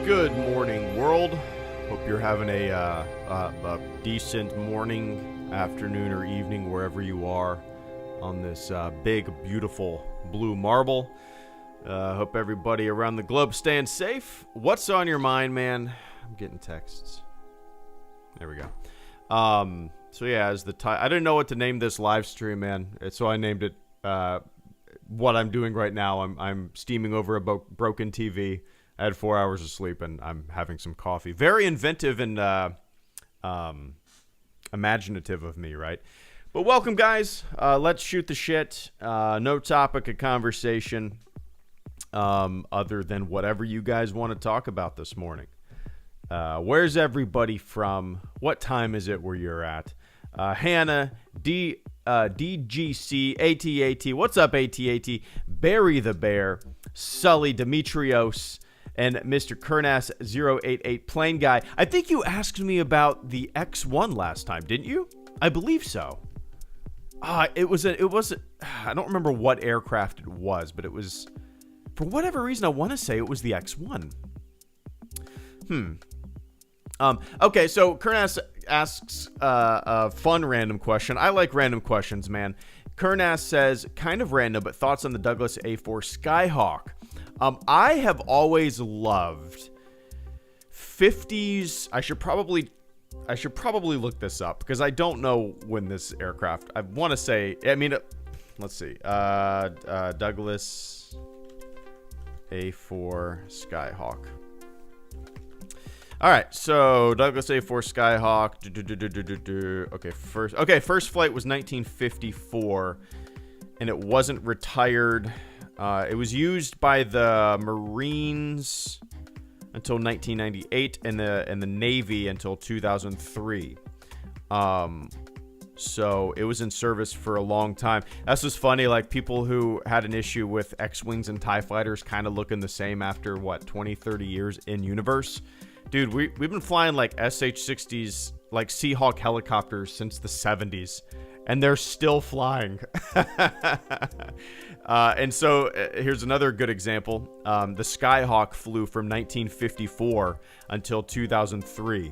Good morning, world. Hope you're having a decent morning, afternoon, or evening, wherever you are on this big, beautiful blue marble. Hope everybody around the globe staying safe. What's on your mind, man? I'm getting texts. There we go. So yeah, as the I didn't know what to name this live stream, man. So I named it what I'm doing right now. I'm steaming over a broken TV. I had 4 hours of sleep, and I'm having some coffee. Very inventive and imaginative of me, right? But welcome, guys. Let's shoot the shit. No topic of conversation other than whatever you guys want to talk about this morning. Where's everybody from? What time is it where you're at? Hannah, DGC, ATAT. What's up, ATAT? Barry the Bear, Sully, Demetrios, and Mr. Kernas 088 Plane Guy. I think you asked me about the X1 last time, didn't you? I believe so. It was I don't remember what aircraft it was, but it was, for whatever reason, I want to say it was the X1. Okay, so Kernas asks a fun random question. I like random questions, man. Kernas says, kind of random, but thoughts on the Douglas A-4 Skyhawk. I have always loved 50s. I should probably look this up because I don't know when this aircraft. I want to say. I mean, let's see. Douglas A-4 Skyhawk. All right, so Douglas A-4 Skyhawk. Okay, first flight was 1954, and it wasn't retired. It was used by the Marines until 1998 and the Navy until 2003. So it was in service for a long time. That's just funny. Like, people who had an issue with X-Wings and TIE Fighters kind of looking the same after, 20, 30 years in universe. Dude, we've been flying like SH-60s, like Seahawk helicopters since the 70s, and they're still flying. And so here's another good example. The Skyhawk flew from 1954 until 2003.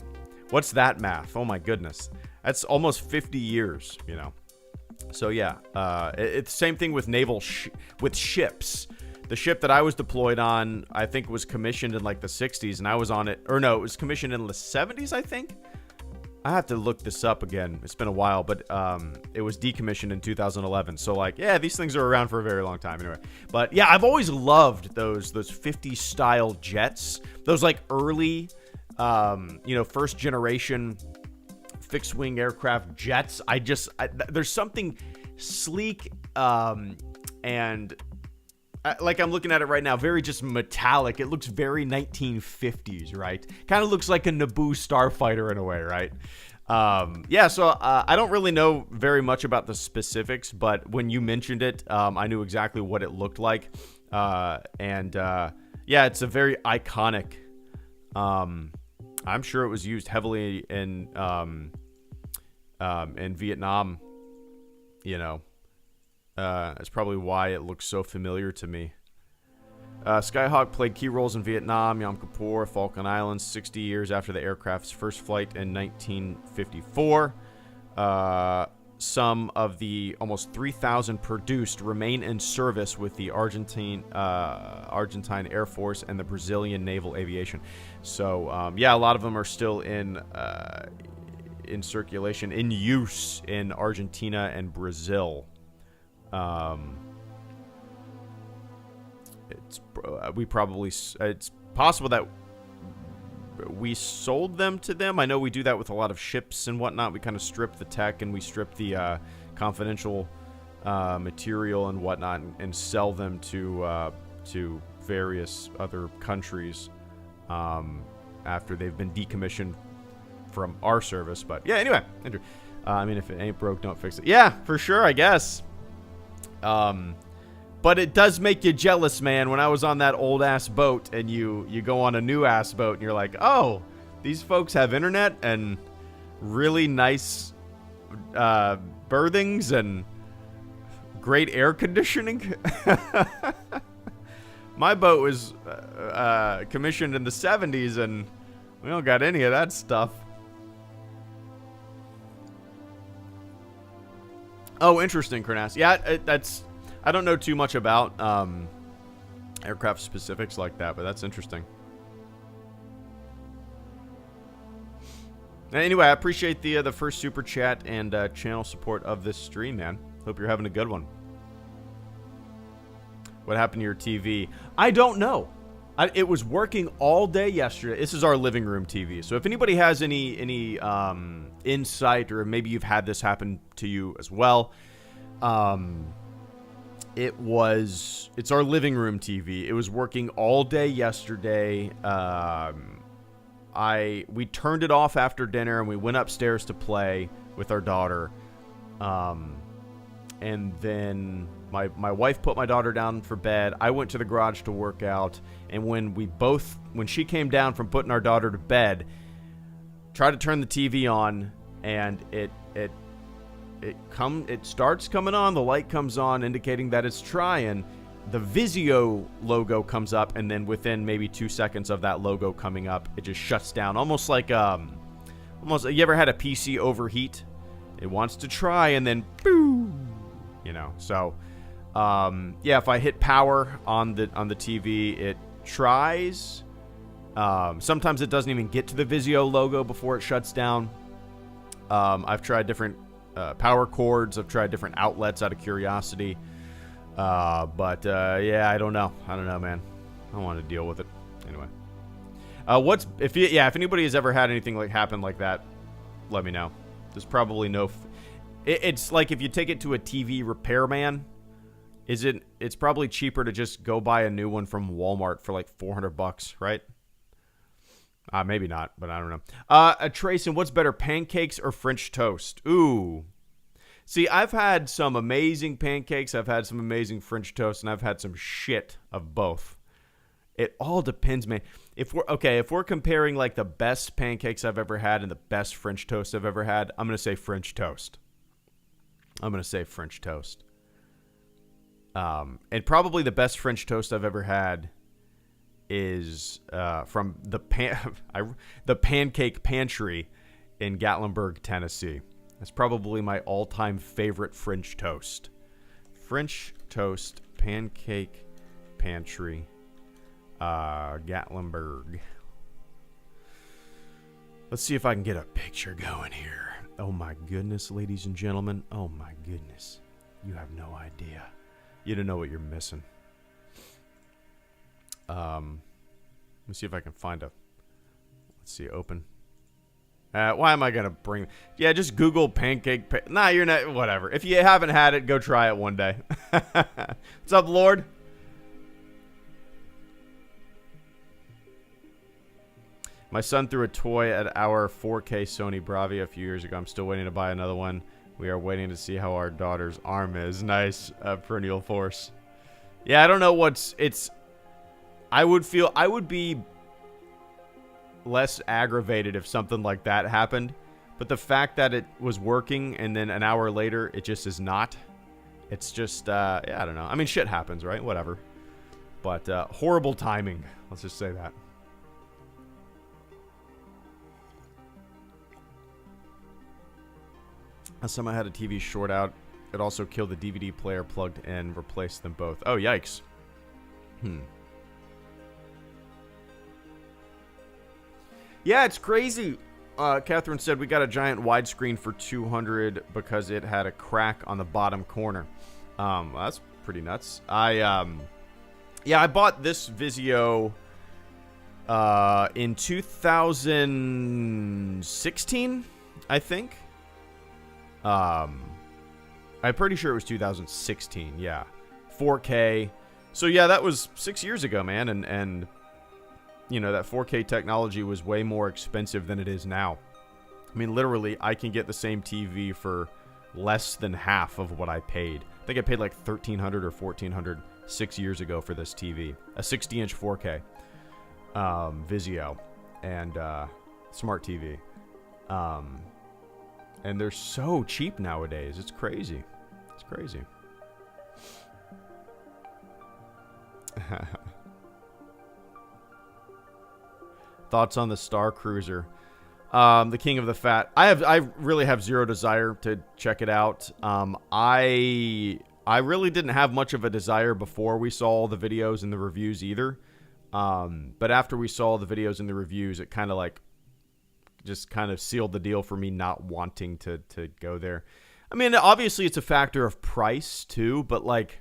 What's that math? Oh my goodness. That's almost 50 years, you know. So yeah, it's the same thing with with ships. The ship that I was deployed on, I think, was commissioned in like the 60s, and I was on it, or no, it was commissioned in the 70s, I think. I have to look this up again. It's been a while, but it was decommissioned in 2011. So, like, yeah, these things are around for a very long time anyway. But yeah, I've always loved those 50s style jets. Those like early, first generation fixed wing aircraft jets. There's something sleek and like, I'm looking at it right now, very just metallic. It looks very 1950s, right? Kind of looks like a Naboo starfighter in a way, right? So I don't really know very much about the specifics, but when you mentioned it, I knew exactly what it looked like. Yeah, it's a very iconic. I'm sure it was used heavily in Vietnam, you know. That's probably why it looks so familiar to me. Skyhawk played key roles in Vietnam, Yom Kippur, Falkland Islands, 60 years after the aircraft's first flight in 1954. Some of the almost 3,000 produced remain in service with the Argentine Air Force and the Brazilian Naval Aviation. So, a lot of them are still in circulation, in use in Argentina and Brazil. It's possible that we sold them to them. I know we do that with a lot of ships and whatnot. We kind of strip the tech and we strip the confidential material and whatnot and sell them to various other countries after they've been decommissioned from our service. But yeah, anyway, Andrew, if it ain't broke, don't fix it. Yeah, for sure, I guess. But it does make you jealous, man. When I was on that old ass boat and you go on a new ass boat and you're like, oh, these folks have internet and really nice berthings and great air conditioning. My boat was commissioned in the 70s, and we don't got any of that stuff. Oh, interesting, Kernas. Yeah, I don't know too much about aircraft specifics like that, but that's interesting. Anyway, I appreciate the first super chat and channel support of this stream, man. Hope you're having a good one. What happened to your TV? I don't know. It was working all day yesterday. This is our living room TV. So if anybody has any insight, or maybe you've had this happen to you as well, it's our living room TV. It was working all day yesterday. We turned it off after dinner and we went upstairs to play with our daughter. And then my wife put my daughter down for bed. I went to the garage to work out. And when she came down from putting our daughter to bed, tried to turn the TV on, and it starts coming on. The light comes on, indicating that it's trying. The Vizio logo comes up, and then within maybe 2 seconds of that logo coming up, it just shuts down. Almost like you ever had a PC overheat? It wants to try, and then boom. So yeah, if I hit power on the TV, it tries. Sometimes it doesn't even get to the Vizio logo before it shuts down. I've tried different power cords. I've tried different outlets out of curiosity. But yeah, I don't know, man. I don't want to deal with it. Anyway, if anybody has ever had anything happen like that, let me know. There's probably no. It's like if you take it to a TV repairman, it's probably cheaper to just go buy a new one from Walmart for like $400, right? Maybe not, but I don't know. Trayson, what's better, pancakes or French toast? Ooh. See, I've had some amazing pancakes, I've had some amazing French toast, and I've had some shit of both. It all depends, man. If we're comparing like the best pancakes I've ever had and the best French toast I've ever had, I'm going to say French toast. And probably the best French toast I've ever had is from the Pancake Pantry in Gatlinburg, Tennessee. That's probably my all-time favorite French toast. French toast, Pancake Pantry, Gatlinburg. Let's see if I can get a picture going here. Oh my goodness, ladies and gentlemen. Oh my goodness. You have no idea. You don't know what you're missing. Let me see if I can find let's see, open. Why am I going to bring... Yeah, just Google pancake... Nah, you're not... Whatever. If you haven't had it, go try it one day. What's up, Lord? My son threw a toy at our 4K Sony Bravia a few years ago. I'm still waiting to buy another one. We are waiting to see how our daughter's arm is. Nice. Perennial force. Yeah, I don't know I would be less aggravated if something like that happened. But the fact that it was working and then an hour later it just is not. It's just, yeah, I don't know. I mean, shit happens, right? Whatever. But horrible timing. Let's just say that. Last time I had a TV short out, it also killed the DVD player plugged in, replaced them both. Oh, yikes. Yeah, it's crazy. Catherine said we got a giant widescreen for $200 because it had a crack on the bottom corner. That's pretty nuts. I bought this Vizio in 2016, I think. I'm pretty sure it was 2016. Yeah, 4K. So yeah, that was 6 years ago, man. And you know, that 4K technology was way more expensive than it is now. I mean, literally, I can get the same TV for less than half of what I paid. I think I paid like $1,300 or $1,400 6 years ago for this TV, a 60-inch 4K Vizio and smart TV. And they're so cheap nowadays. It's crazy. It's crazy. Thoughts on the Star Cruiser? The King of the Fat. I really have zero desire to check it out. I really didn't have much of a desire before we saw all the videos and the reviews either. But after we saw the videos and the reviews, it kind of like just kind of sealed the deal for me not wanting to go there. I mean, obviously it's a factor of price too, but like,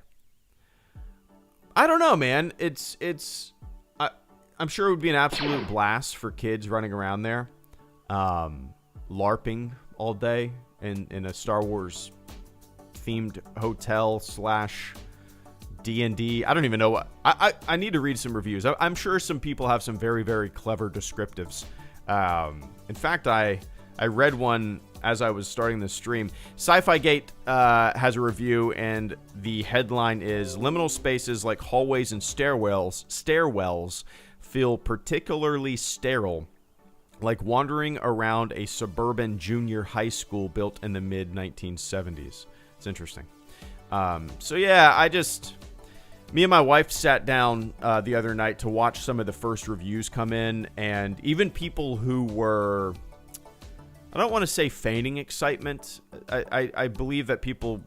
I don't know, man. I'm sure it would be an absolute blast for kids running around there, LARPing all day in a Star Wars themed hotel / D&D. I don't even know what. I need to read some reviews. I'm sure some people have some very, very clever descriptives. In fact, I read one as I was starting the stream. Sci-Fi Gate has a review, and the headline is, liminal spaces like hallways and stairwells feel particularly sterile, like wandering around a suburban junior high school built in the mid-1970s. It's interesting. So yeah, me and my wife sat down the other night to watch some of the first reviews come in, and even people who were, I don't want to say feigning excitement. I believe that people,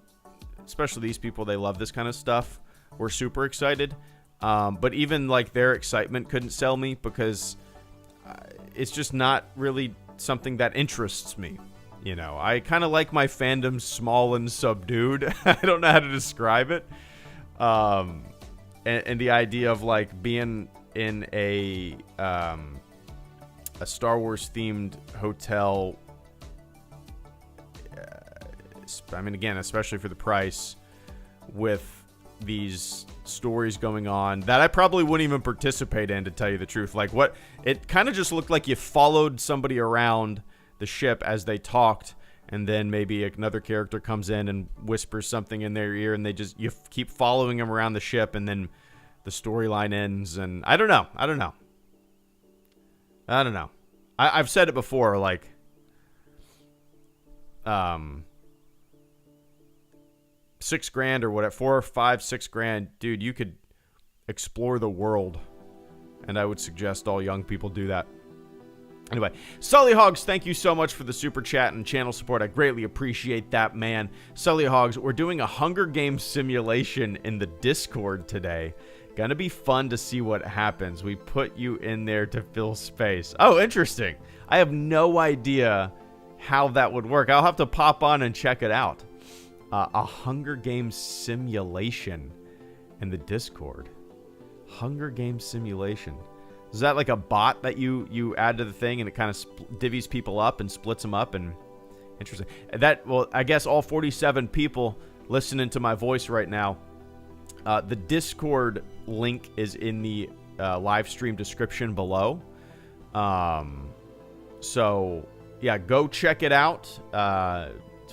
especially these people, they love this kind of stuff, were super excited. But even like their excitement couldn't sell me because it's just not really something that interests me. You know, I kind of like my fandom small and subdued. I don't know how to describe it. And the idea of like being in a Star Wars themed hotel. I mean, again, especially for the price, with these stories going on that I probably wouldn't even participate in, to tell you the truth. Like, what it kind of just looked like, you followed somebody around the ship as they talked, and then maybe another character comes in and whispers something in their ear, and you keep following them around the ship, and then the storyline ends. And I don't know. I've said it before, like, $6,000 or whatever, 4 or 5, $6,000, dude, you could explore the world, and I would suggest all young people do that. Anyway, Sully Hogs, thank you so much for the super chat and channel support. I greatly appreciate that, man. Sully Hogs, we're doing a Hunger Games simulation in the Discord today. Gonna be fun to see what happens. We put you in there to fill space. Oh, interesting. I have no idea how that would work. I'll have to pop on and check it out. A Hunger Games simulation in the Discord. Hunger Games simulation. Is that like a bot that you add to the thing, and it kind of divvies people up and splits them up? And interesting. Well, I guess all 47 people listening to my voice right now, the Discord link is in the live stream description below. So yeah, go check it out.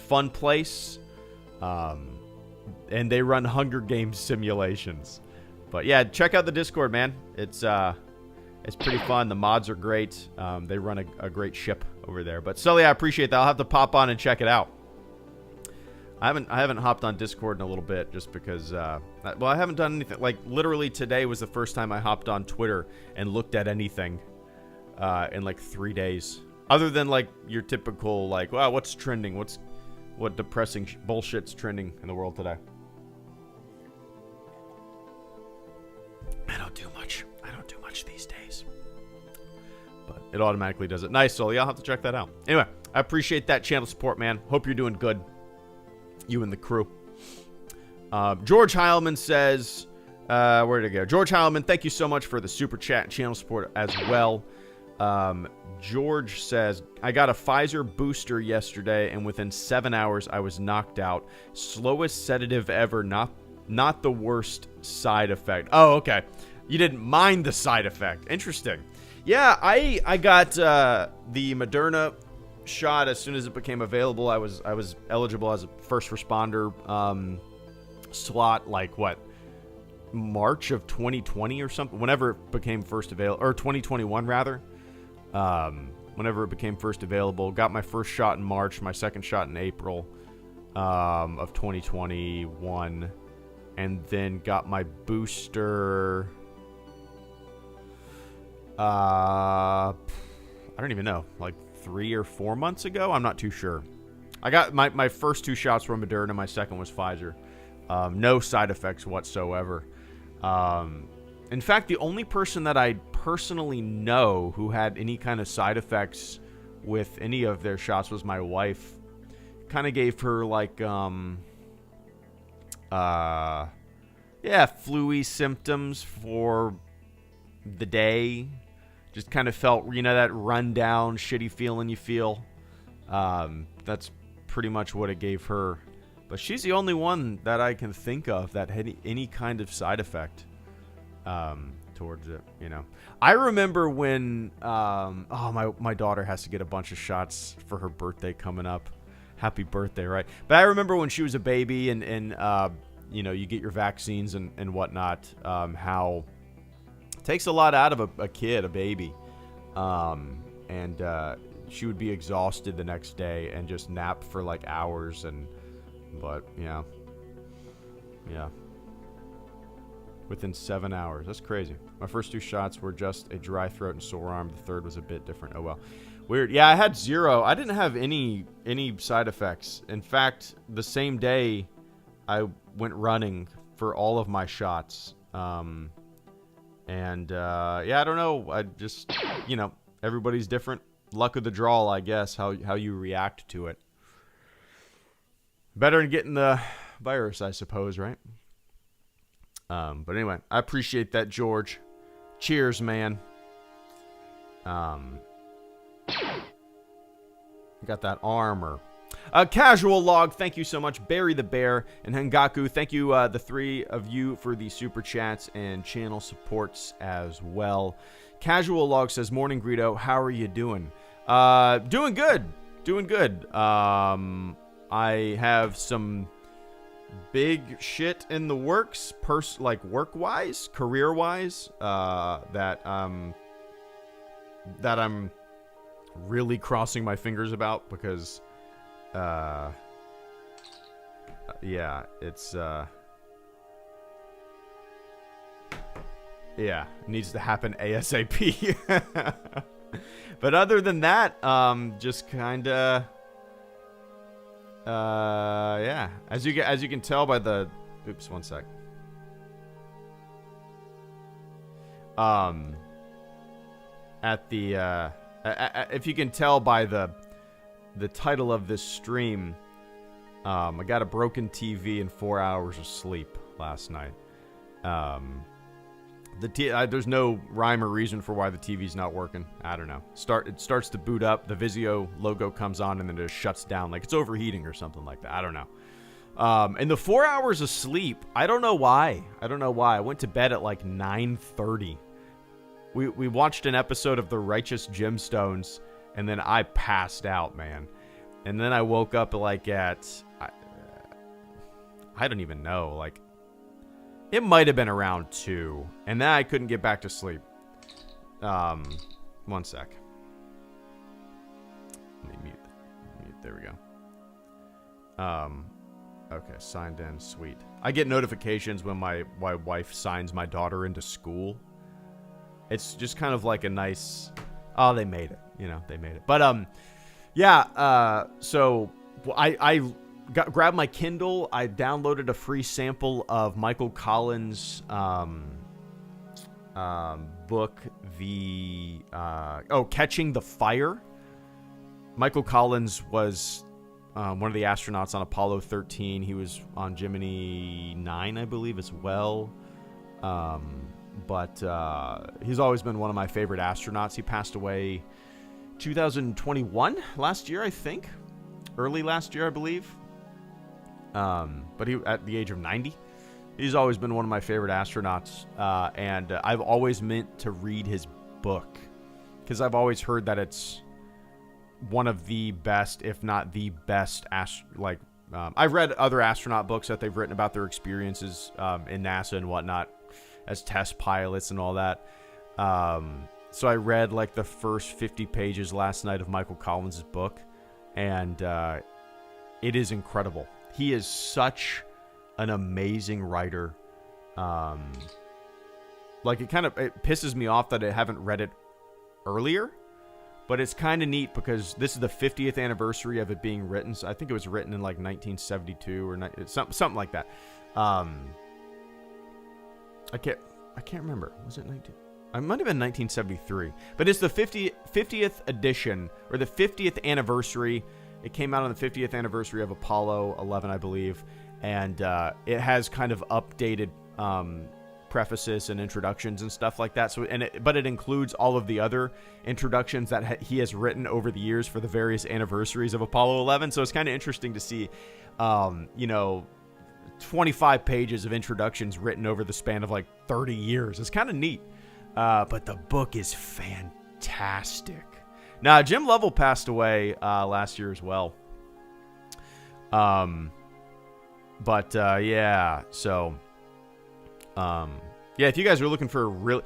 Fun place. And they run Hunger Games simulations. But yeah, check out the Discord, man. It's pretty fun. The mods are great. They run a great ship over there. But Sully, I appreciate that. I'll have to pop on and check it out. I haven't hopped on Discord in a little bit, just because I haven't done anything. Like, literally today was the first time I hopped on Twitter and looked at anything in like 3 days. Other than like your typical, like, wow, what's trending? What depressing bullshit's trending in the world today? I don't do much these days. But it automatically does it. Nice, Sully. I'll have to check that out. Anyway, I appreciate that channel support, man. Hope you're doing good. You and the crew. George Heilman says, where did it go? George Heilman, thank you so much for the super chat and channel support as well. George says, I got a Pfizer booster yesterday, and within 7 hours, I was knocked out. Slowest sedative ever, not the worst side effect. Oh, okay. You didn't mind the side effect. Interesting. Yeah, I got the Moderna shot as soon as it became available. I was eligible as a first responder slot, like what, March of 2020 or something, whenever it became first available, or 2021 rather. Whenever it became first available. Got my first shot in March, my second shot in April of 2021, and then got my booster I don't even know, like 3 or 4 months ago. I'm not too sure. I got my first 2 shots were Moderna. My second was Pfizer. No side effects whatsoever. In fact, the only person that I personally know who had any kind of side effects with any of their shots was my wife. Kind of gave her like, flu-y symptoms for the day. Just kind of felt, that run-down, shitty feeling you feel. That's pretty much what it gave her. But she's the only one that I can think of that had any kind of side effect towards it, I remember when, my daughter has to get a bunch of shots for her birthday coming up. Happy birthday, right? But I remember when she was a baby and you get your vaccines and whatnot, how it takes a lot out of a kid, a baby. And she would be exhausted the next day and just nap for like hours. But yeah. Within 7 hours. That's crazy. My first 2 shots were just a dry throat and sore arm. The third was a bit different. Oh well. Weird. Yeah, I had 0. I didn't have any side effects. In fact, the same day I went running for all of my shots. I don't know. I just, everybody's different. Luck of the draw, I guess, how you react to it. Better than getting the virus, I suppose, right? But anyway, I appreciate that, George. Cheers, man. Got that armor. Casual Log, thank you so much. Barry the Bear and Hengaku, thank you, the 3 of you, for the super chats and channel supports as well. Casual Log says, Morning Greedo, how are you doing? Doing good. Doing good. I have some big shit in the works, work-wise, career-wise, that I'm really crossing my fingers about because, it's, it needs to happen ASAP. But other than that, just kind of, as you can tell by the, oops, one sec. At the, if you can tell by the title of this stream, I got a broken TV and 4 hours of sleep last night. There's no rhyme or reason for why the TV's not working. I don't know. It starts to boot up. The Vizio logo comes on and then it just shuts down, like it's overheating or something like that. I don't know. And the 4 hours of sleep, I don't know why. I went to bed at like 9:30. We watched an episode of The Righteous Gemstones, and then I passed out, man. And then I woke up like at, I don't even know, like, it might have been around 2, and then I couldn't get back to sleep. One sec. Let me mute. There we go. Okay, signed in, sweet. I get notifications when my wife signs my daughter into school. It's just kind of like a nice, oh, they made it, they made it. But, so I grabbed my Kindle. I downloaded a free sample of Michael Collins' book, Catching the Fire. Michael Collins was one of the astronauts on Apollo 13. He was on Gemini 9, I believe, as well. But he's always been one of my favorite astronauts. He passed away 2021, last year, I think. Early last year, I believe. But he, at the age of 90, he's always been one of my favorite astronauts. And I've always meant to read his book, because I've always heard that it's one of the best, if not the best, I've read other astronaut books that they've written about their experiences in NASA and whatnot as test pilots and all that. So I read like the first 50 pages last night of Michael Collins' book, and it is incredible. He is such an amazing writer. Like, it pisses me off that I haven't read it earlier. But it's kind of neat because this is the 50th anniversary of it being written. So I think it was written in like 1972 or something like that. I can't remember. Was it 19? It might have been 1973. But it's the 50th edition, or the 50th anniversary. It came out on the 50th anniversary of Apollo 11, I believe. And it has kind of updated prefaces and introductions and stuff like that. But it includes all of the other introductions that he has written over the years for the various anniversaries of Apollo 11. So it's kind of interesting to see, 25 pages of introductions written over the span of like 30 years. It's kind of neat. But the book is fantastic. Now, Jim Lovell passed away last year as well. Yeah, so... if you guys are looking for a real...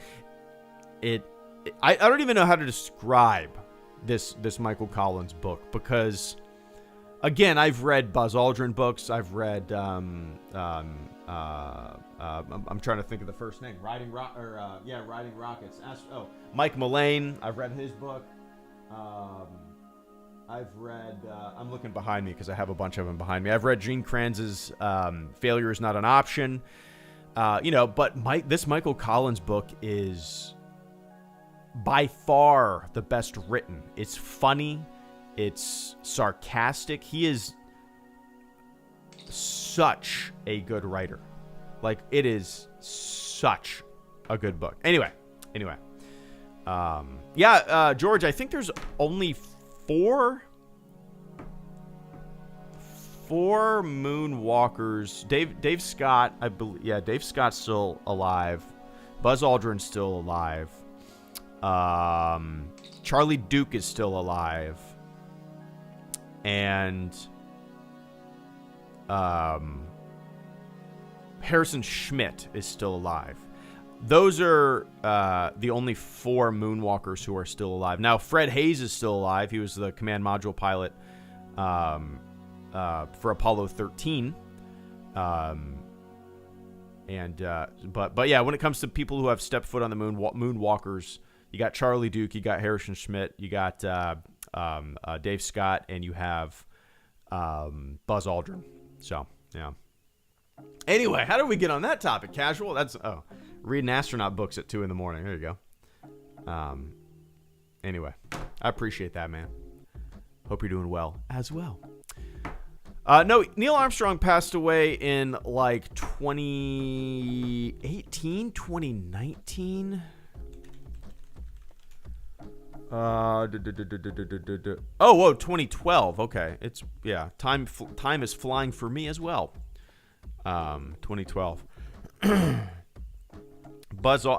I don't even know how to describe this Michael Collins book, because, again, I've read Buzz Aldrin books. I've read... I'm trying to think of the first name. Riding Rockets. Mike Mullane. I've read his book. I've read... I'm looking behind me because I have a bunch of them behind me. I've read Gene Kranz's Failure is Not an Option. But this Michael Collins book is by far the best written. It's funny. It's sarcastic. He is such a good writer. Like, it is such a good book. Anyway. George, I think there's only four moonwalkers. Dave Scott, I believe. Yeah, Dave Scott's still alive. Buzz Aldrin's still alive. Charlie Duke is still alive. And Harrison Schmitt is still alive. Those are the only 4 moonwalkers who are still alive. Now, Fred Hayes is still alive. He was the command module pilot for Apollo 13. But yeah, when it comes to people who have stepped foot on the moonwalkers, you got Charlie Duke, you got Harrison Schmitt, you got Dave Scott, and you have Buzz Aldrin. So, yeah. Anyway, how did we get on that topic? Casual? Reading astronaut books at 2 a.m. There you go. Anyway, I appreciate that, man. Hope you're doing well as well. No, Neil Armstrong passed away in like 2018, 2019. 2012. Okay, it's time is flying for me as well. 2012. I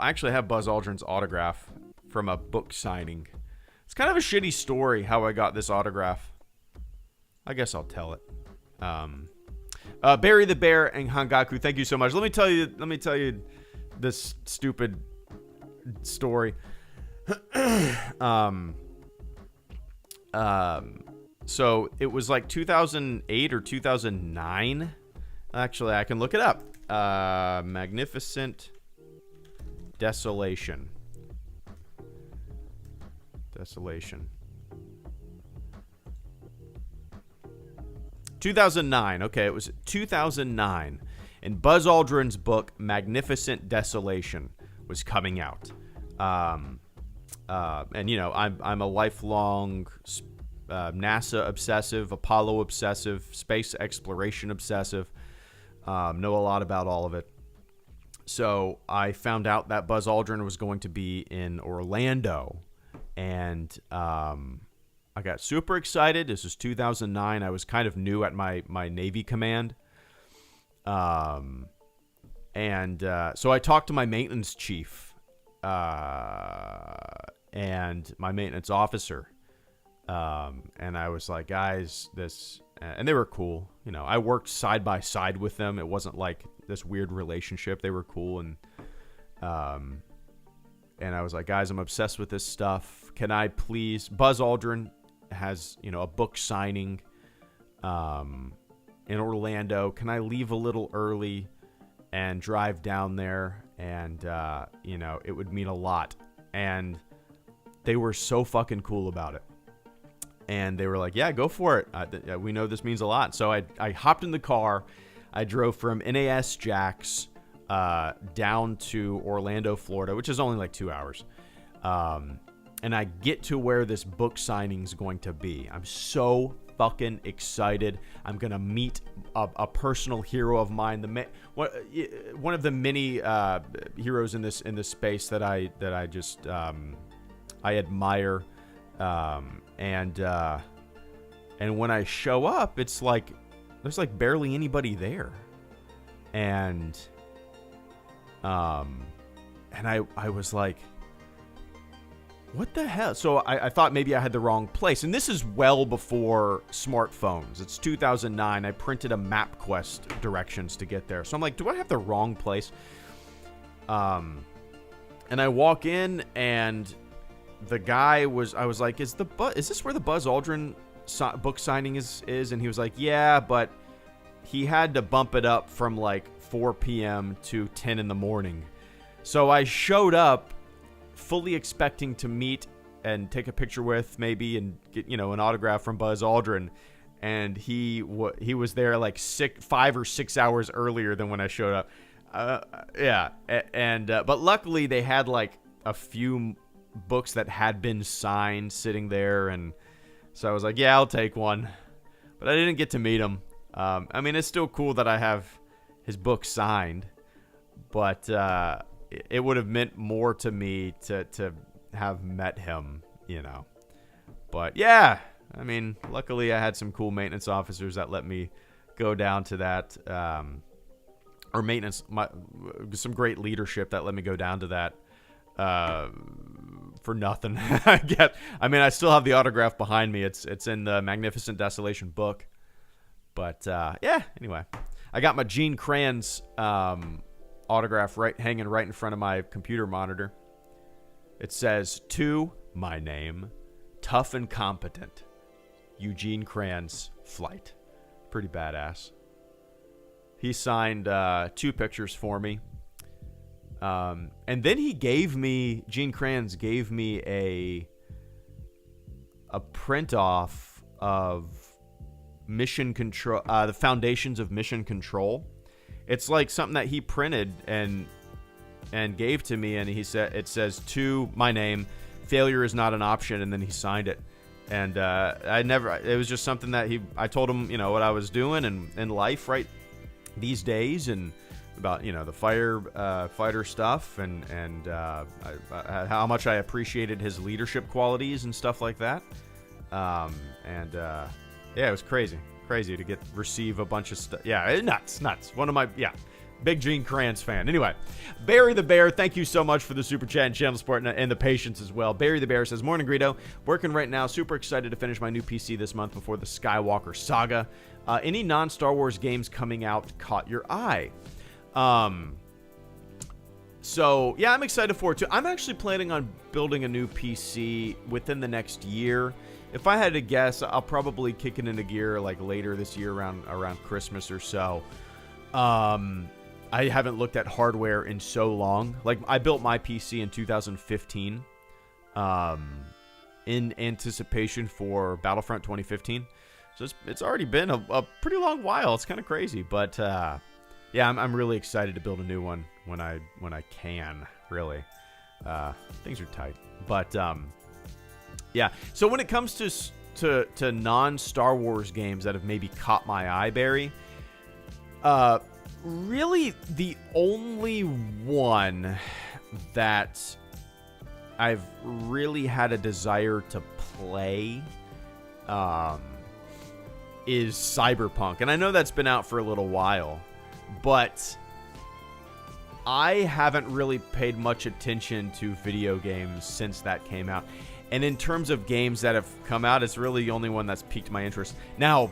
actually have Buzz Aldrin's autograph from a book signing. It's kind of a shitty story how I got this autograph. I guess I'll tell it. Barry the Bear and Hangaku, thank you so much. Let me tell you this stupid story. So it was like 2008 or 2009. Actually, I can look it up. Magnificent Desolation. 2009. Okay, it was 2009. And Buzz Aldrin's book, Magnificent Desolation, was coming out. And, I'm a lifelong NASA obsessive, Apollo obsessive, space exploration obsessive. Know a lot about all of it. So I found out that Buzz Aldrin was going to be in Orlando. And I got super excited. This was 2009. I was kind of new at my Navy command. So I talked to my maintenance chief and my maintenance officer. And I was like, guys, and they were cool. You know, I worked side by side with them. It wasn't like this weird relationship. They were cool. And I was like, guys, I'm obsessed with this stuff. Can I please, Buzz Aldrin has, a book signing, in Orlando. Can I leave a little early and drive down there? And, it would mean a lot. And they were so fucking cool about it. And they were like, yeah, go for it. We know this means a lot. So I hopped in the car. I drove from NAS Jax down to Orlando, Florida, which is only like 2 hours. And I get to where this book signing is going to be. I'm so fucking excited. I'm going to meet a personal hero of mine, one of the many heroes in this space that I just I admire. And when I show up, it's like there's like barely anybody there. And I was like, what the hell? So I thought maybe I had the wrong place. And this is well before smartphones. It's 2009. I printed a MapQuest directions to get there. So I'm like, do I have the wrong place? And I walk in, and the guy I was like, is this where the Buzz Aldrin book signing is? And he was like, yeah, but he had to bump it up from like 4 p.m. to 10 in the morning. So I showed up fully expecting to meet and take a picture with maybe and get, an autograph from Buzz Aldrin. And he was there like 5 or 6 hours earlier than when I showed up. But luckily they had like a few books that had been signed sitting there, and so I was like, yeah, I'll take one. But I didn't get to meet him. I mean, it's still cool that I have his book signed, but it would have meant more to me to have met him, But yeah, I mean, luckily I had some cool maintenance officers that let me go down to that, or some great leadership that let me go down to that for nothing. I mean, I still have the autograph behind me. It's in the Magnificent Desolation book. But yeah, anyway, I got my Gene Kranz autograph hanging right in front of my computer monitor. It says, "To my name, tough and competent, Eugene Kranz, Flight." Pretty badass. He signed 2 pictures for me. And then Gene Kranz gave me a print off of Mission Control, the Foundations of Mission Control. It's like something that he printed and gave to me, and it says, "To my name, failure is not an option," and then he signed it. And it was just something that I told him, what I was doing and in life right these days, and about the fighter stuff, and how much I appreciated his leadership qualities and stuff like that. Yeah, it was crazy to receive a bunch of stuff. Yeah, nuts. One of my big Gene Kranz fan. Anyway, Barry the Bear, thank you so much for the super chat and channel support and the patience as well. Barry the Bear says, "Morning, Greedo. Working right now. Super excited to finish my new PC this month before the Skywalker saga. Any non-Star Wars games coming out caught your eye?" So yeah, I'm excited for it too. I'm actually planning on building a new PC within the next year. If I had to guess, I'll probably kick it into gear like later this year around Christmas or so. I haven't looked at hardware in so long. Like, I built my PC in 2015 in anticipation for Battlefront 2015. So it's already been a pretty long while. It's kind of crazy, but yeah, I'm really excited to build a new one when I can. Really, things are tight, but yeah. So when it comes to non-Star Wars games that have maybe caught my eye, Barry, really the only one that I've really had a desire to play is Cyberpunk. And I know that's been out for a little while, but I haven't really paid much attention to video games since that came out. And in terms of games that have come out, it's really the only one that's piqued my interest. Now,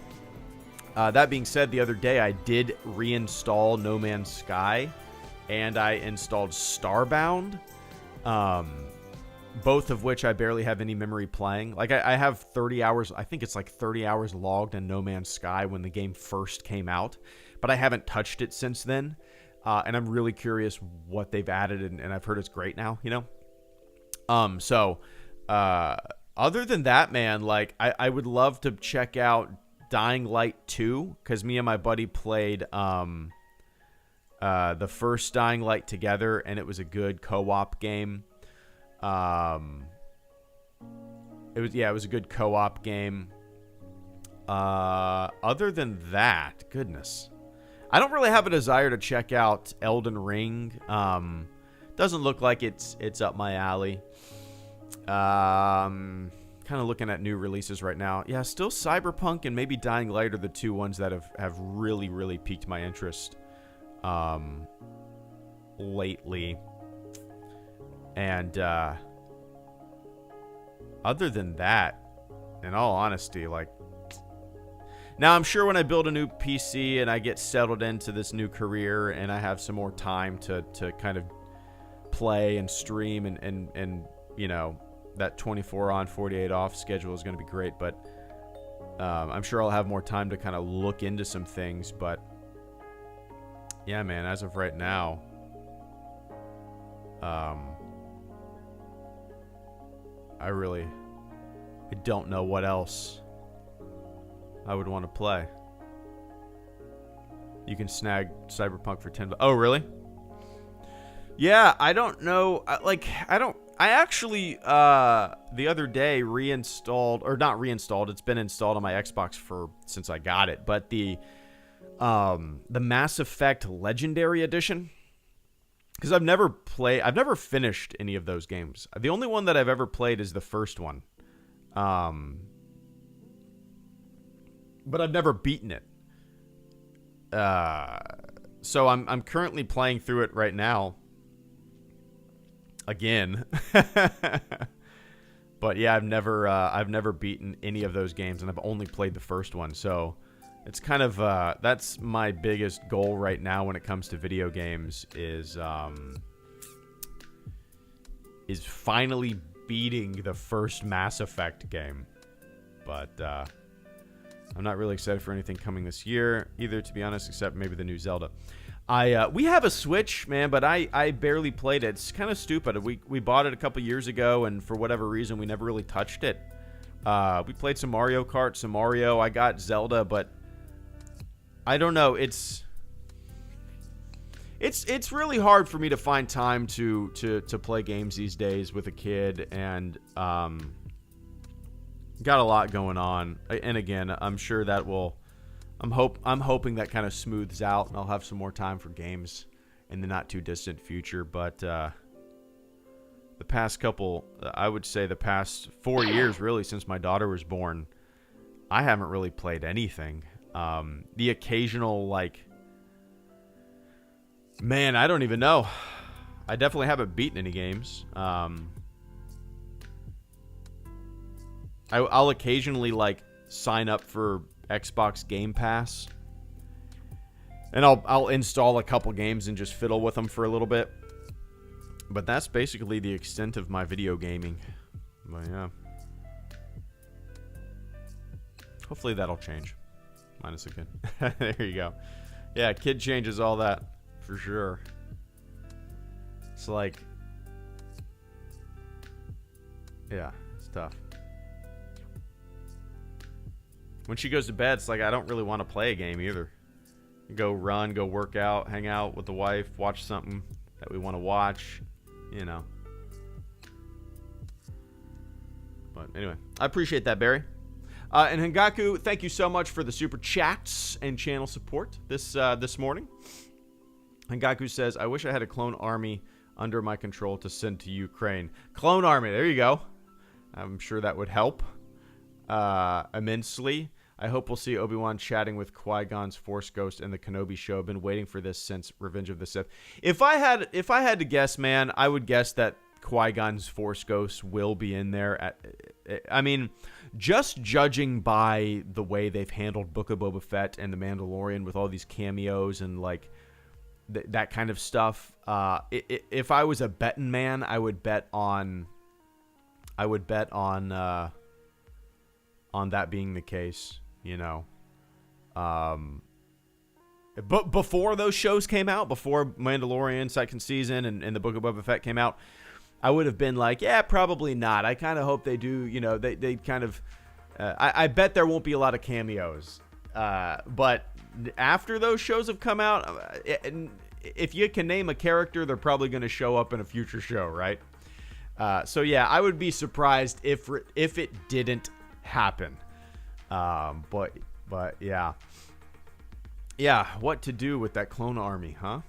that being said, the other day I did reinstall No Man's Sky, and I installed Starbound, both of which I barely have any memory playing. Like, I have 30 hours, I think it's like 30 hours logged in No Man's Sky when the game first came out, but I haven't touched it since then, and I'm really curious what they've added, and I've heard it's great now, you know? So, Other than that, man, like I would love to check out Dying Light 2, because me and my buddy played the first Dying Light together, and it was a good co-op game. It was a good co-op game. Other than that, goodness, I don't really have a desire to check out Elden Ring. Doesn't look like it's up my alley. Kind of looking at new releases right now. Yeah, still Cyberpunk and maybe Dying Light are the two ones that have really, really piqued my interest lately. And other than that, in all honesty, like, now I'm sure when I build a new PC and I get settled into this new career and I have some more time to kind of play and stream and you know, that 24 on 48 off schedule is going to be great, but I'm sure I'll have more time to kind of look into some things. But yeah, man, as of right now, I don't know what else I would want to play. You can snag Cyberpunk for $10. Oh, really? Yeah, I don't know. I actually, the other day reinstalled, or not reinstalled, it's been installed on my Xbox since I got it, but the Mass Effect Legendary Edition, because I've never finished any of those games. The only one that I've ever played is the first one. But I've never beaten it. So I'm currently playing through it right now. Again. But yeah, I've never beaten any of those games, and I've only played the first one. So it's kind of that's my biggest goal right now when it comes to video games is finally beating the first Mass Effect game. But I'm not really excited for anything coming this year either, to be honest, except maybe the new Zelda. We have a Switch, man, but I barely played it. It's kind of stupid. We bought it a couple years ago, and for whatever reason, we never really touched it. We played some Mario Kart, some Mario. I got Zelda, but I don't know. It's really hard for me to find time to play games these days with a kid, and got a lot going on. And again, I'm sure that will. I'm hoping that kind of smooths out, and I'll have some more time for games in the not too distant future. But the past couple, I would say the past 4 years, really, since my daughter was born, I haven't really played anything. The occasional, like, man, I don't even know. I definitely haven't beaten any games. I'll occasionally, like, sign up for Xbox Game Pass, and I'll install a couple games and just fiddle with them for a little bit. But that's basically the extent of my video gaming. But yeah, hopefully that'll change. Minus a kid. There you go. Yeah, kid changes all that for sure. It's like, yeah, it's tough. When she goes to bed, it's like I don't really want to play a game either. Go run, go work out, hang out with the wife, watch something that we want to watch, you know. But anyway, I appreciate that, Barry. And Hengaku, thank you so much for the super chats and channel support this morning. Hengaku says, I wish I had a clone army under my control to send to Ukraine. Clone army, there you go. I'm sure that would help immensely. I hope we'll see Obi-Wan chatting with Qui-Gon's Force Ghost in the Kenobi show. I've been waiting for this since Revenge of the Sith. If I had to guess, man, I would guess that Qui-Gon's Force Ghost will be in there. I mean, just judging by the way they've handled Book of Boba Fett and The Mandalorian with all these cameos and like that kind of stuff. If I was a betting man, I would bet on that being the case, you know. But before those shows came out, before Mandalorian second season and the Book of Boba Fett came out, I would have been like, yeah, probably not. I kind of hope they do. You know, they kind of. I bet there won't be a lot of cameos. But after those shows have come out, if you can name a character, they're probably going to show up in a future show, right? So yeah, I would be surprised if it didn't happen. But yeah. Yeah, what to do with that clone army, huh?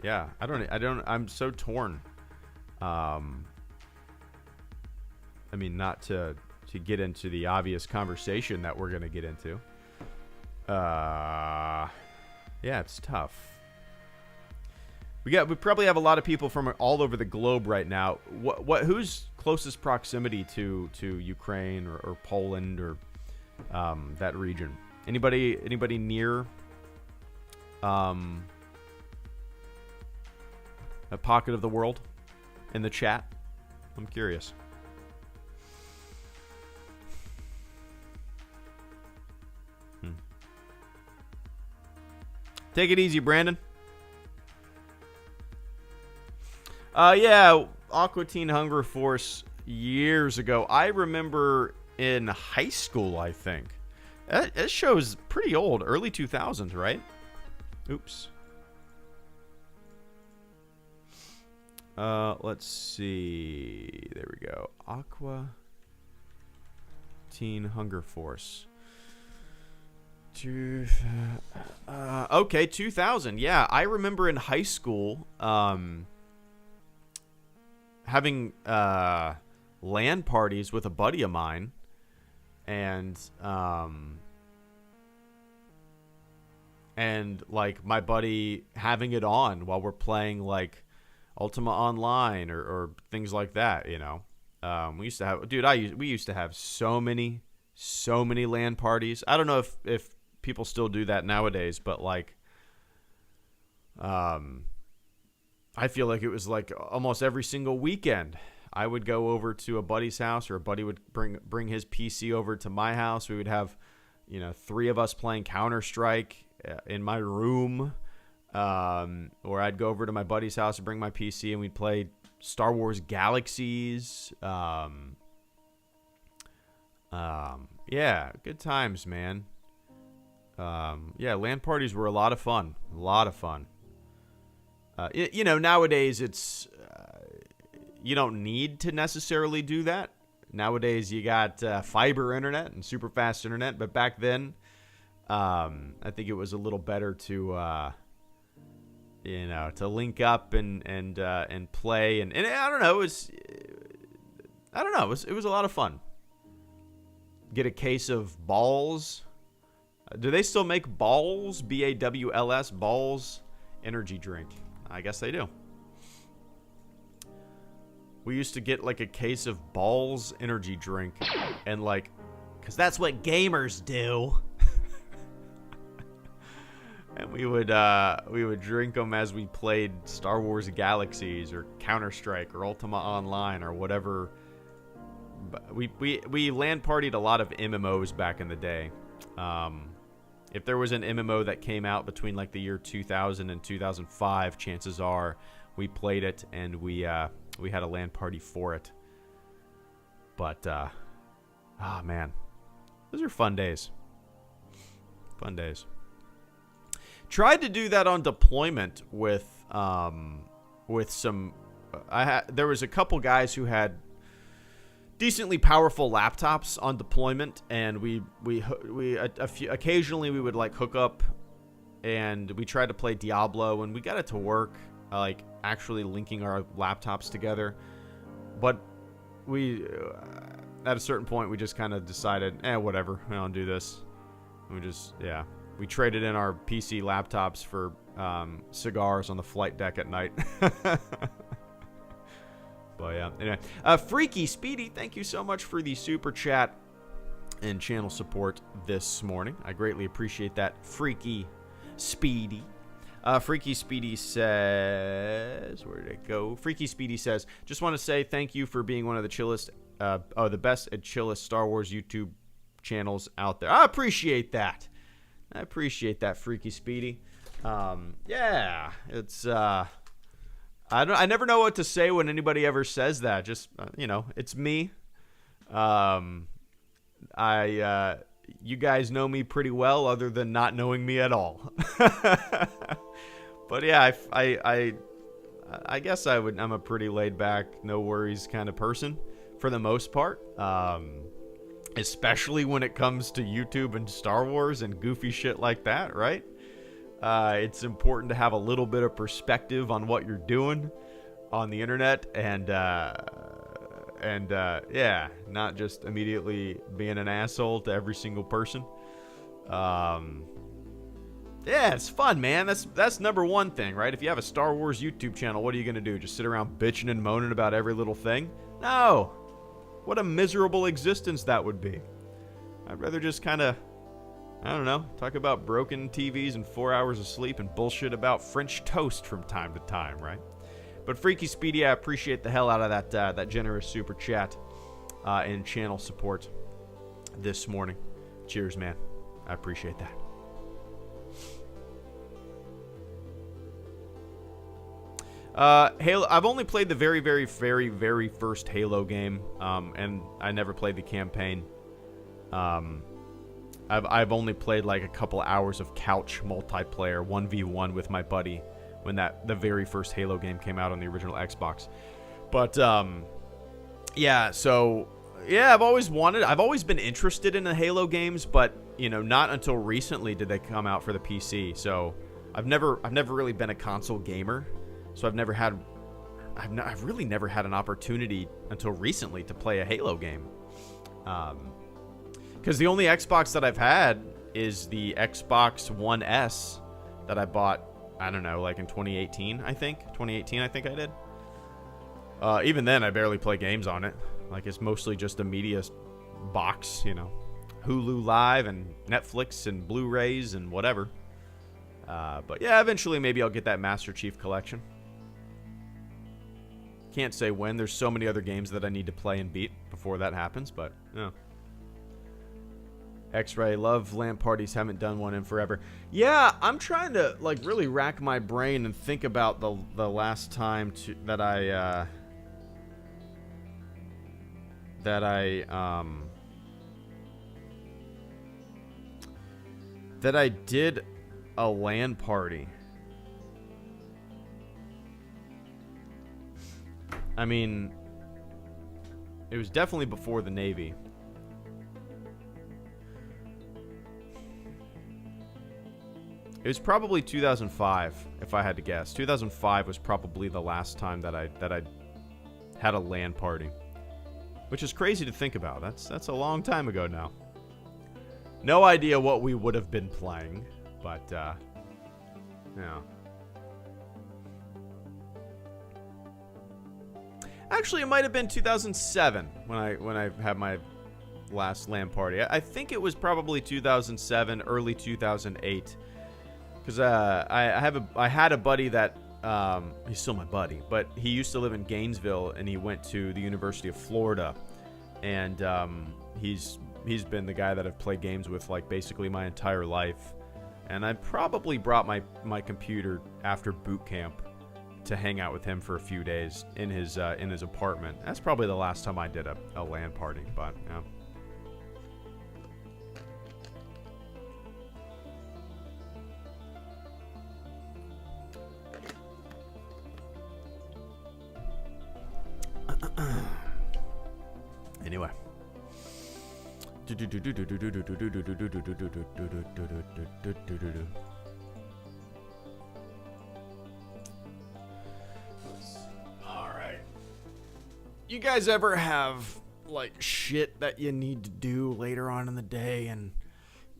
Yeah, I'm so torn. I mean, not to get into the obvious conversation that we're going to get into. Yeah, it's tough. We probably have a lot of people from all over the globe right now. Who's closest proximity to Ukraine or Poland or that region? Anybody near a pocket of the world in the chat? I'm curious. Take it easy, Brandon. Yeah, Aqua Teen Hunger Force years ago. I remember in high school, I think. That show's pretty old, early 2000s, right? Oops. Let's see. There we go. Aqua Teen Hunger Force. Okay, 2000. Yeah, I remember in high school having LAN parties with a buddy of mine, and like my buddy having it on while we're playing like Ultima Online or things like that, you know. We used to have, we used to have so many LAN parties. I don't know if people still do that nowadays, but like I feel like it was like almost every single weekend I would go over to a buddy's house, or a buddy would bring his PC over to my house. We would have, you know, 3 of us playing Counter-Strike in my room, or I'd go over to my buddy's house and bring my PC and we'd play Star Wars Galaxies. Yeah, good times, man. Yeah, LAN parties were a lot of fun. A lot of fun. You know, nowadays it's you don't need to necessarily do that. Nowadays you got fiber internet and super fast internet, but back then I think it was a little better to you know, to link up and play and I don't know, it was a lot of fun. Get a case of balls. Do they still make balls? BAWLS, balls energy drink. I guess they do. We used to get like a case of balls energy drink, and like, cause that's what gamers do. And we would drink them as we played Star Wars Galaxies or Counter-Strike or Ultima Online or whatever. We LAN partied a lot of MMOs back in the day. If there was an MMO that came out between like the year 2000 and 2005, chances are we played it and we had a LAN party for it. But oh man, those are fun days. Fun days. Tried to do that on deployment with some. There was a couple guys who had decently powerful laptops on deployment, and occasionally we would like hook up and we tried to play Diablo, and we got it to work, like actually linking our laptops together. But we at a certain point we just kind of decided, whatever, we don't do this. We traded in our PC laptops for cigars on the flight deck at night. But yeah, anyway, Freaky Speedy, thank you so much for the super chat and channel support this morning. I greatly appreciate that, Freaky Speedy. Freaky Speedy says, where did it go? Freaky Speedy says, just want to say thank you for being one of the chillest, the best and chillest Star Wars YouTube channels out there. I appreciate that. Freaky Speedy. Yeah, it's I never know what to say when anybody ever says that. Just it's me. You guys know me pretty well, other than not knowing me at all. But yeah, I guess I'm a pretty laid back, no worries kind of person for the most part. Especially when it comes to YouTube and Star Wars and goofy shit like that, right? It's important to have a little bit of perspective on what you're doing on the internet, and not just immediately being an asshole to every single person. Yeah, it's fun, man. That's number one thing, right? If you have a Star Wars YouTube channel, what are you going to do? Just sit around bitching and moaning about every little thing? No. What a miserable existence that would be. I'd rather just kind of, I don't know, talk about broken TVs and 4 hours of sleep and bullshit about French toast from time to time, right? But Freaky Speedy, I appreciate the hell out of that generous super chat and channel support this morning. Cheers, man. I appreciate that. Halo. I've only played the very, very, very, very first Halo game, and I never played the campaign. I've only played like a couple hours of couch multiplayer 1v1 with my buddy when the very first Halo game came out on the original Xbox. But I've always been interested in the Halo games, but not until recently did they come out for the PC. So I've never really been a console gamer. So I've really never had an opportunity until recently to play a Halo game. Because the only Xbox that I've had is the Xbox One S that I bought, I don't know, like in 2018, I think. 2018, I think I did. Even then, I barely play games on it. Like, it's mostly just a media box, Hulu Live and Netflix and Blu-rays and whatever. But yeah, eventually maybe I'll get that Master Chief Collection. Can't say when. There's so many other games that I need to play and beat before that happens, but X-Ray, love LAN parties, haven't done one in forever. Yeah, I'm trying to really rack my brain and think about the last time that I did a LAN party. I mean, it was definitely before the Navy. It was probably 2005, if I had to guess. 2005 was probably the last time that I had a LAN party, which is crazy to think about. That's a long time ago now. No idea what we would have been playing, but yeah. Actually, it might have been 2007 when I had my last LAN party. I think it was probably 2007, early 2008. Because I had a buddy that he's still my buddy, but he used to live in Gainesville and he went to the University of Florida, and he's been the guy that I've played games with basically my entire life. And I probably brought my computer after boot camp to hang out with him for a few days in his apartment. That's probably the last time I did a LAN party, but yeah. Anyway. Alright. You guys ever have, shit that you need to do later on in the day and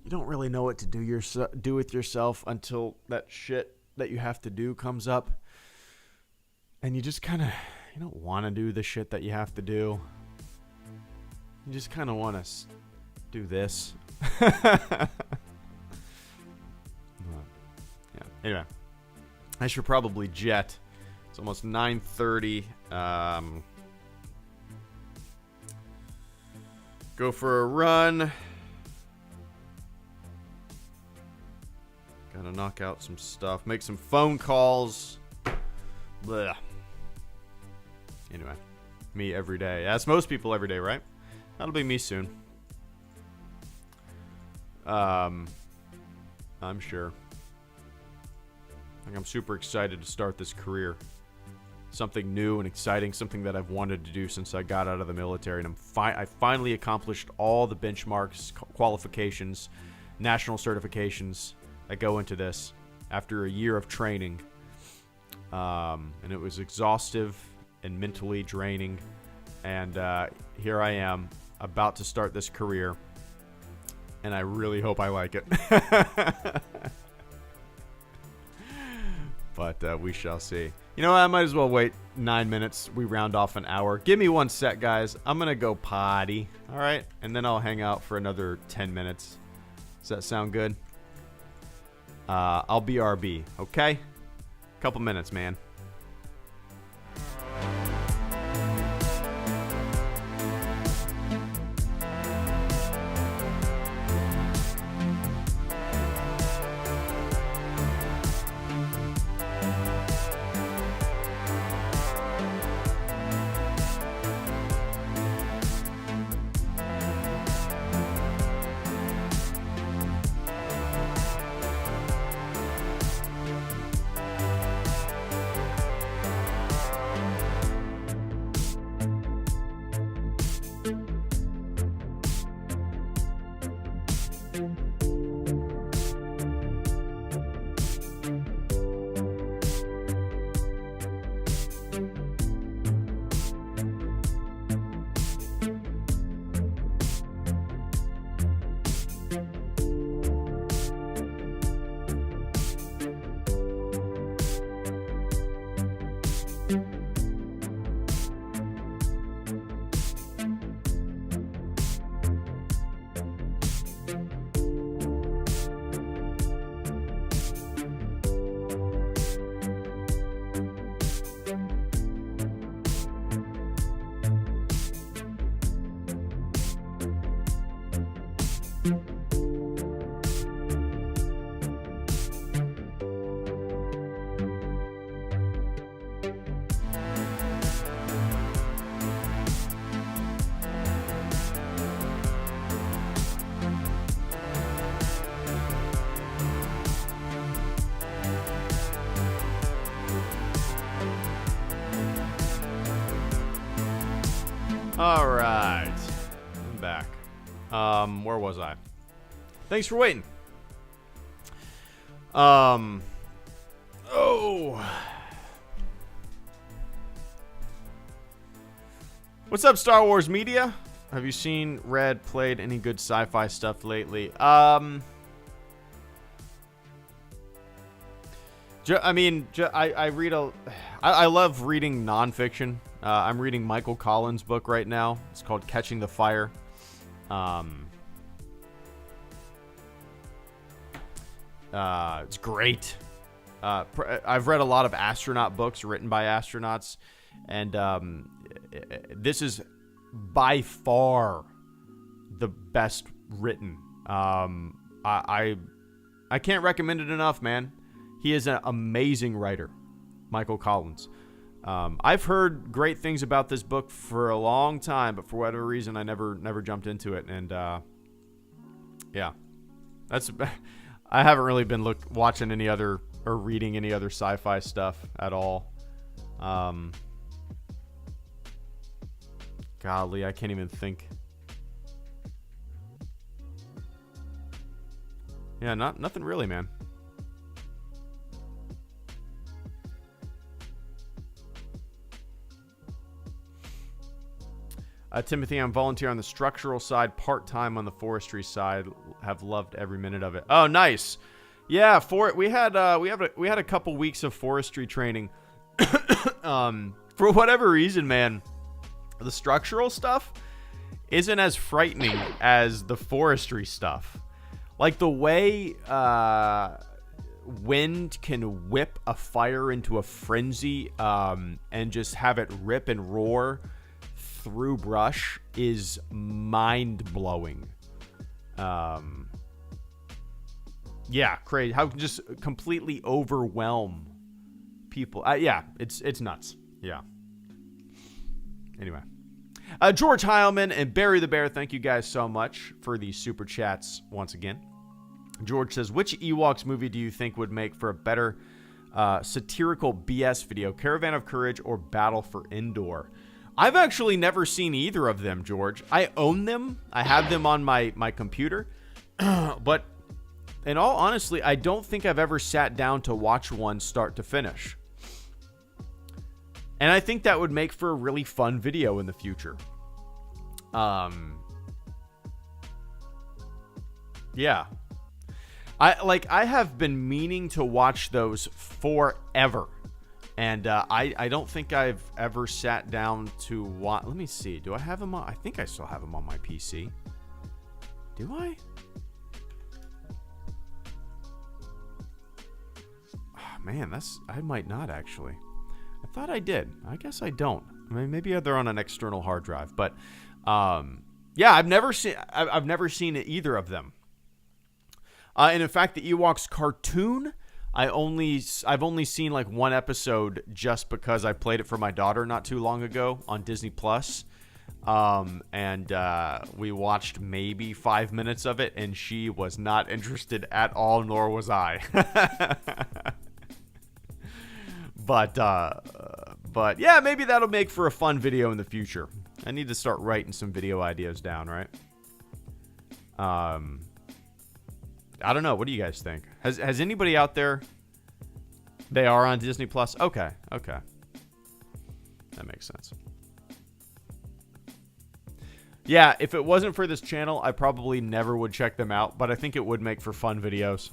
you don't really know what to do with yourself until that shit that you have to do comes up? And you just kind of, you don't want to do the shit that you have to do. You just kind of want to do this. Yeah. Anyway, I should probably jet. It's almost 9:30. Go for a run. Gotta knock out some stuff. Make some phone calls. Blech. Anyway, me every day. That's most people every day, right? That'll be me soon. I'm sure. Like, I'm super excited to start this career. Something new and exciting, something that I've wanted to do since I got out of the military, and I finally accomplished all the benchmarks, qualifications, national certifications that go into this after a year of training. And it was exhaustive and mentally draining, and here I am about to start this career, and I really hope I like it. But we shall see. You know what? I might as well wait 9 minutes. We round off an hour. Give me 1 sec, guys. I'm going to go potty. All right? And then I'll hang out for another 10 minutes. Does that sound good? I'll BRB. Okay? Couple minutes, man. All right, I'm back. Where was I? Thanks for waiting. Oh. What's up, Star Wars Media? Have you seen, read, played any good sci-fi stuff lately? I read I love reading nonfiction. I'm reading Michael Collins' book right now. It's called Catching the Fire. It's great. I've read a lot of astronaut books written by astronauts, and this is by far the best written. I can't recommend it enough, man. He is an amazing writer, Michael Collins. I've heard great things about this book for a long time, but for whatever reason, I never jumped into it. And yeah, I haven't really been watching any other or reading any other sci-fi stuff at all. Golly, I can't even think. Yeah, nothing really, man. Timothy, I'm volunteer on the structural side, part-time on the forestry side. Have loved every minute of it. Oh, nice. Yeah, we had a couple weeks of forestry training. For whatever reason, man, the structural stuff isn't as frightening as the forestry stuff. Like the way wind can whip a fire into a frenzy and just have it rip and roar through brush is mind-blowing. Yeah, crazy. How it can just completely overwhelm people. Yeah, it's nuts. Yeah. Anyway. George Heilman and Barry the Bear, thank you guys so much for these super chats once again. George says, which Ewoks movie do you think would make for a better satirical BS video, Caravan of Courage or Battle for Endor? I've actually never seen either of them, George. I own them. I have them on my computer. But in all honesty, I don't think I've ever sat down to watch one start to finish. And I think that would make for a really fun video in the future. Yeah. I have been meaning to watch those forever. And I don't think I've ever sat down to watch. Let me see. Do I have them on? I think I still have them on my PC. Do I? Oh, man, I might not actually. I thought I did. I guess I don't. I mean, maybe they're on an external hard drive, but yeah, I've never seen either of them. And in fact, the Ewoks cartoon, I've only seen like one episode just because I played it for my daughter not too long ago on Disney Plus. And we watched maybe 5 minutes of it, and she was not interested at all, nor was I. But yeah, maybe that'll make for a fun video in the future. I need to start writing some video ideas down, right? I don't know. What do you guys think? Has anybody out there? They are on Disney Plus? Okay. That makes sense. Yeah, if it wasn't for this channel, I probably never would check them out, but I think it would make for fun videos.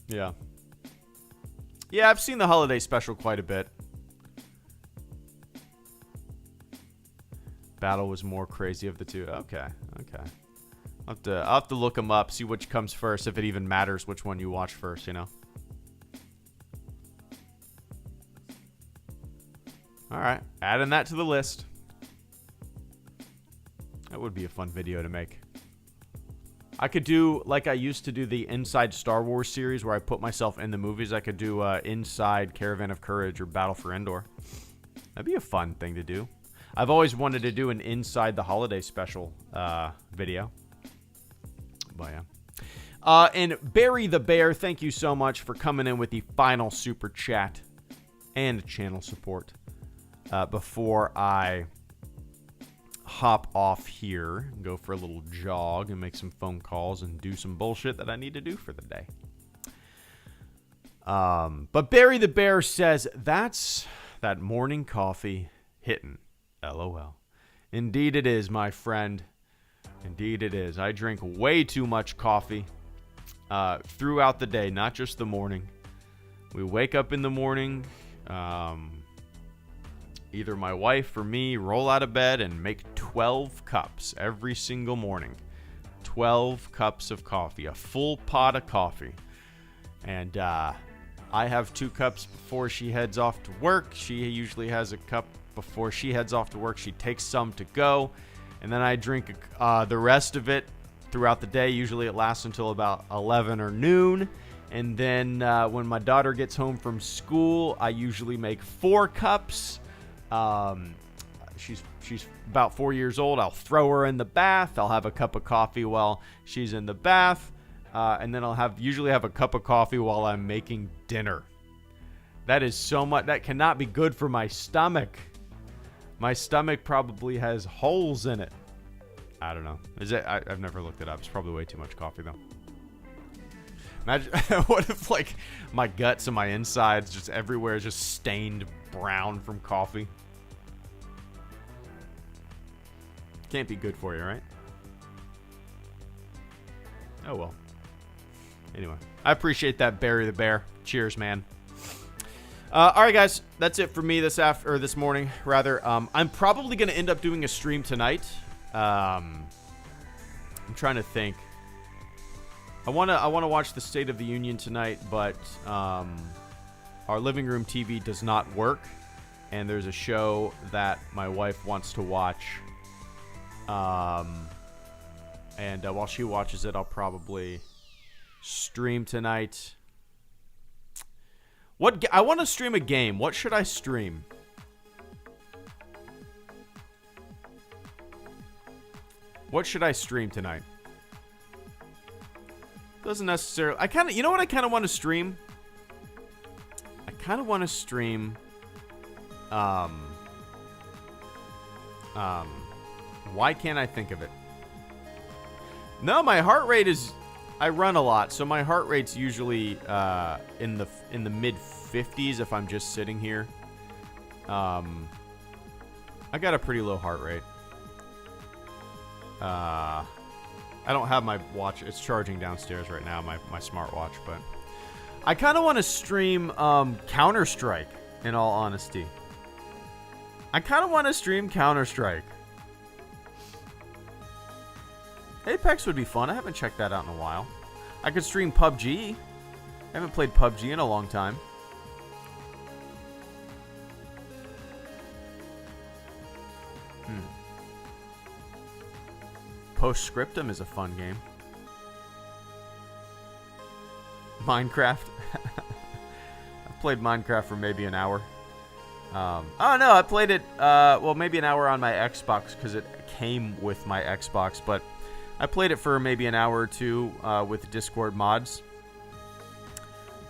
Yeah. Yeah, I've seen the holiday special quite a bit. Battle was more crazy of the two. Okay. I'll have to look them up, see which comes first, if it even matters which one you watch first, you know? Alright, adding that to the list. That would be a fun video to make. I could do, like I used to do the Inside Star Wars series where I put myself in the movies. I could do Inside Caravan of Courage or Battle for Endor. That'd be a fun thing to do. I've always wanted to do an Inside the Holiday Special video. But yeah. And Barry the Bear, thank you so much for coming in with the final super chat and channel support. Before I hop off here and go for a little jog and make some phone calls and do some bullshit that I need to do for the day. But Barry the Bear says, that's that morning coffee hitting. LOL. Indeed it is, my friend. Indeed it is. I drink way too much coffee throughout the day, not just the morning. We wake up in the morning, either my wife or me roll out of bed and make 12 cups every single morning. 12 cups of coffee, a full pot of coffee. And I have 2 cups before she heads off to work. She usually has a cup before she heads off to work. She takes some to go. And then I drink the rest of it throughout the day. Usually it lasts until about 11 or noon. And then when my daughter gets home from school, I usually make 4 cups. She's about 4 years old. I'll throw her in the bath. I'll have a cup of coffee while she's in the bath. And then I'll usually have a cup of coffee while I'm making dinner. That is so much. That cannot be good for my stomach. My stomach probably has holes in it. I don't know. Is it? I've never looked it up. It's probably way too much coffee though. Imagine what if like my guts and my insides just everywhere is just stained brown from coffee. Can't be good for you, right? Oh well. Anyway, I appreciate that, Barry the Bear. Cheers, man. All right, guys, that's it for me this morning. Rather, I'm probably gonna end up doing a stream tonight. I'm trying to think. I wanna watch the State of the Union tonight, but our living room TV does not work, and there's a show that my wife wants to watch. And while she watches it, I'll probably stream tonight. I want to stream a game. What should I stream? What should I stream tonight? Doesn't necessarily... I kind of... You know what I kind of want to stream? I kind of want to stream... Why can't I think of it? No, my heart rate is... I run a lot, so my heart rate's usually in the mid-50s if I'm just sitting here. I got a pretty low heart rate. I don't have my watch. It's charging downstairs right now, my smartwatch, but I kind of want to stream Counter-Strike, in all honesty. I kind of want to stream Counter-Strike. Apex would be fun. I haven't checked that out in a while. I could stream PUBG. I haven't played PUBG in a long time. Postscriptum is a fun game. Minecraft. I've played Minecraft for maybe an hour. Oh no, I played it, well, maybe an hour on my Xbox because it came with my Xbox, but I played it for maybe an hour or two with Discord mods.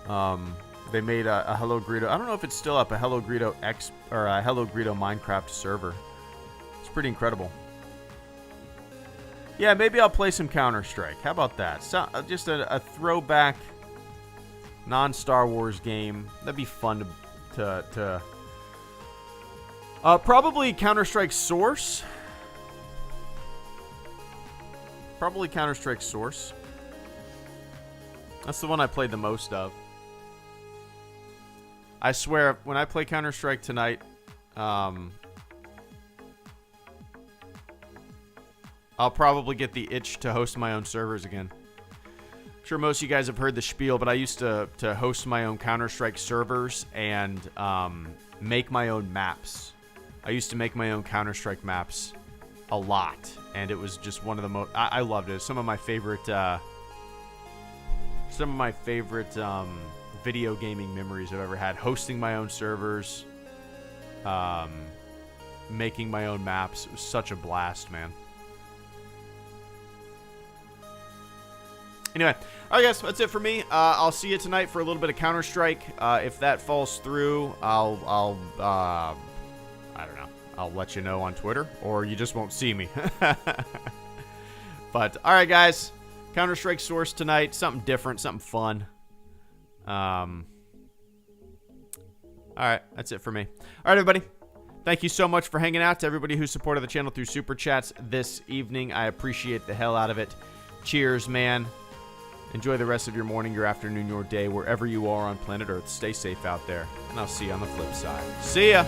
They made a HelloGreedo. I don't know if it's still up, a HelloGreedo or a HelloGreedo Minecraft server. It's pretty incredible. Yeah, maybe I'll play some Counter-Strike. How about that? So, just a throwback non-Star Wars game. That'd be fun to probably Counter-Strike Source. Probably Counter-Strike Source. That's the one I played the most of. I swear, when I play Counter-Strike tonight, I'll probably get the itch to host my own servers again. I'm sure most of you guys have heard the spiel, but I used to host my own Counter-Strike servers and make my own maps. I used to make my own Counter-Strike maps a lot, and it was just one of the most... I loved it. Some of my favorite video gaming memories I've ever had. Hosting my own servers, making my own maps. It was such a blast, man. Anyway, alright guys, that's it for me. I'll see you tonight for a little bit of Counter-Strike. If that falls through, I don't know. I'll let you know on Twitter, or you just won't see me. But, alright guys, Counter-Strike Source tonight. Something different, something fun. Alright, that's it for me. Alright everybody, thank you so much for hanging out. To everybody who supported the channel through Super Chats this evening, I appreciate the hell out of it. Cheers, man. Enjoy the rest of your morning, your afternoon, your day, wherever you are on planet Earth. Stay safe out there, and I'll see you on the flip side. See ya!